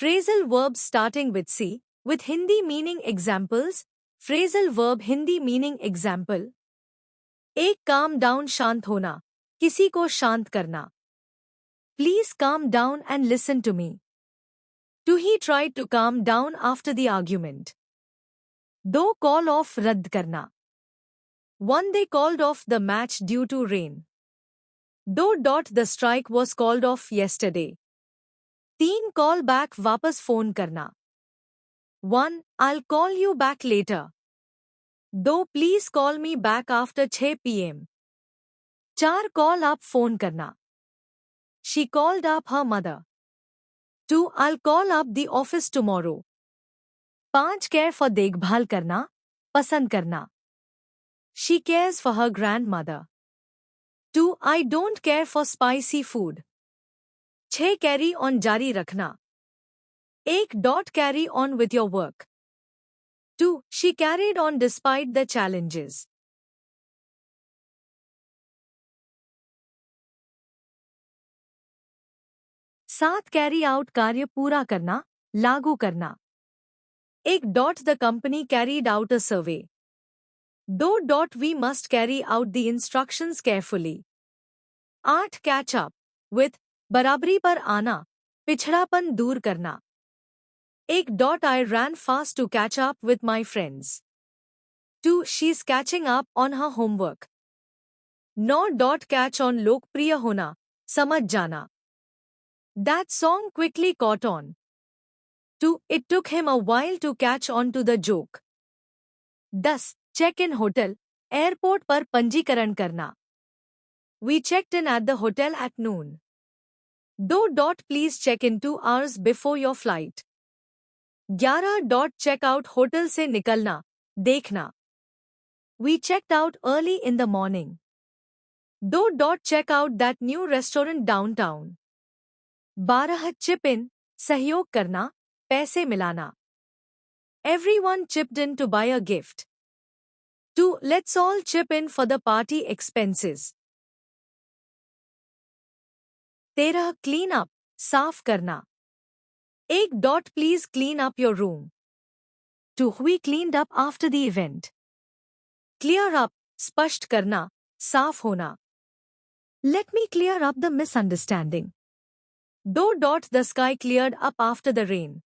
Phrasal verbs starting with C, with Hindi meaning examples. Phrasal verb Hindi meaning example. एक calm down शांत होना, किसी को शांत करना. Please calm down and listen to me. Two, he tried to calm down after the argument. दो, call off रद्द करना. One, they called off the match due to rain. दो, the strike was called off yesterday. तीन, call back वापस phone करना. One, I'll call you back later. दो, please call me back after 6 p.m. चार, call up phone करना. She called up her mother. 2, I'll call up the office tomorrow. 5, care for देखभाल करना, पसंद करना. She cares for her grandmother. 2, I don't care for spicy food. 6, carry on जारी रखना. 1, carry on with your work. 2, she carried on despite the challenges. सात, carry out कार्य पूरा करना, लागू करना. 1, the company carried out a survey. 2, we must carry out the instructions carefully. 8, catch up with बराबरी पर आना, पिछड़ापन दूर करना. 1, I ran fast to catch up with my friends. 2, she's catching up on her homework. 9, catch on लोकप्रिय होना, समझ जाना. That song quickly caught on. 2, it took him a while to catch on to the joke. 10, check in hotel, airport पर पंजीकरण करना. We checked in at the hotel at noon. 2, please check in 2 hours before your flight. 11, check out hotel से निकलना, देखना. We checked out early in the morning. 2, check out that new restaurant downtown. 12, chip in, सहयोग करना, पैसे मिलाना. Everyone chipped in to buy a gift. 2, let's all chip in for the party expenses. 13, clean up, साफ करना. 1, please clean up your room. 2, we cleaned up after the event. Clear up, स्पष्ट करना, साफ होना. Let me clear up the misunderstanding. 2, the sky cleared up after the rain.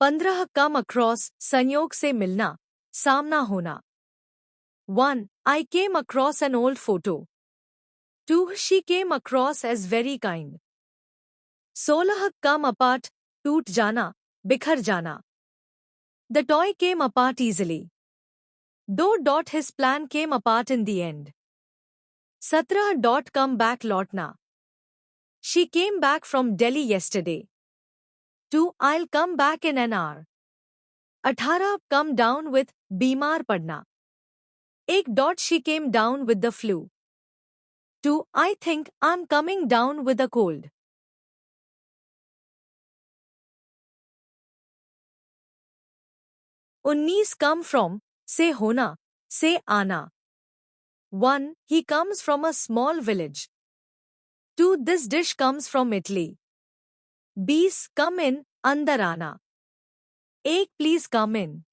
15, come across, संयोग से मिलना, सामना होना. 1, I came across an old photo. 2, she came across as very kind. 16, come apart, टूट जाना, बिखर जाना. The toy came apart easily. 2, his plan came apart in the end. 17, come back लौटना. She came back from Delhi yesterday. 2, I'll come back in an hour. 18, come down with बीमार पड़ना. 1, she came down with the flu. 2, I think I'm coming down with a cold. उन्नीस, come from, से होना, से आना. 1, he comes from a small village. 2, this dish comes from Italy. 20, come in, अंदर आना. 1, please come in.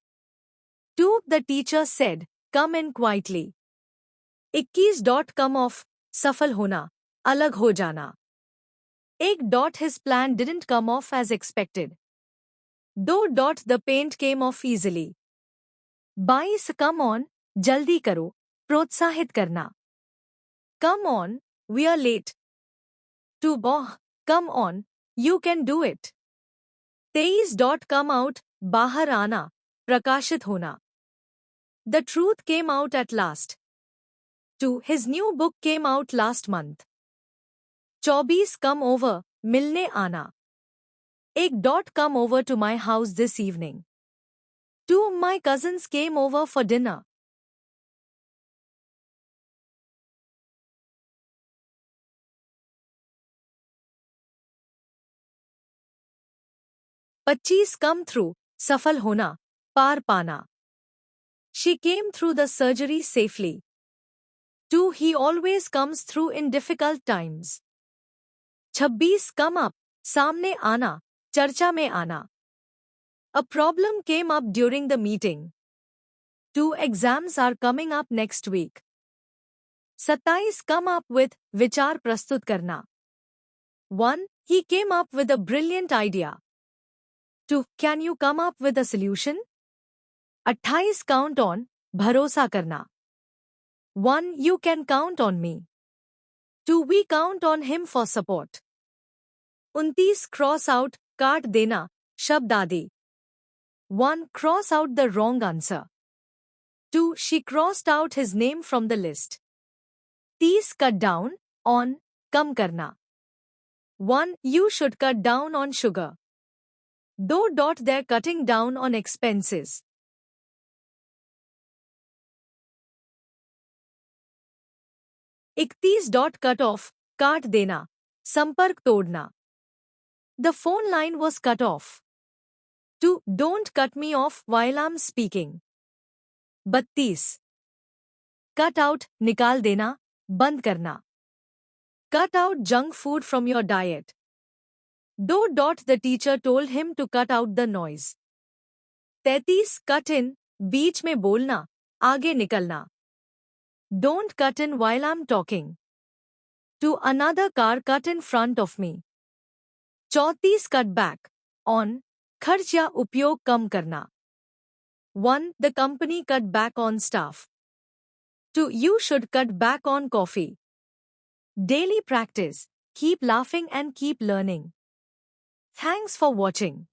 2, the teacher said, come in quietly. 21, come off, सफल होना, अलग हो जाना. 1, his plan didn't come off as expected. 2, the paint came off easily. 22, come on, जल्दी करो, प्रोत्साहित करना. Come on, we are late. 2, come on, you can do it. 23, come out, बाहर आना, प्रकाशित होना. The truth came out at last. 2, his new book came out last month. 24, come over, मिलने आना. 1, come over to my house this evening. 2, my cousins came over for dinner. पच्चीस, come through, सफल होना, पार पाना. She came through the surgery safely. 2, he always comes through in difficult times. 26, come up, सामने आना, चर्चा में आना। A problem came up during the meeting. 2 exams are coming up next week. 27 come up with विचार प्रस्तुत करना। 1. He came up with a brilliant idea. 2. Can you come up with a solution? 28 count on भरोसा करना। 1. You can count on me. 2. We count on him for support. 29 cross out काट देना शब्द आदि। 1. Cross out the wrong answer. 2. She crossed out his name from the list. 30 cut down on कम करना। 1. You should cut down on sugar. 2. They're cutting down on expenses. 31. Cut off काट देना संपर्क तोड़ना। The phone line was cut off. 2. Don't cut me off while I'm speaking. 32. Cut out निकाल देना बंद करना। Cut out junk food from your diet. 2. The teacher told him to cut out the noise. 33. Cut in बीच में बोलना आगे निकलना। Don't cut in while I'm talking. 2. Another car cut in front of me. 34. Cut back on खर्च या उपयोग कम करना। 1. The company cut back on staff. 2. You should cut back on coffee. Daily practice. Keep laughing and keep learning. Thanks for watching.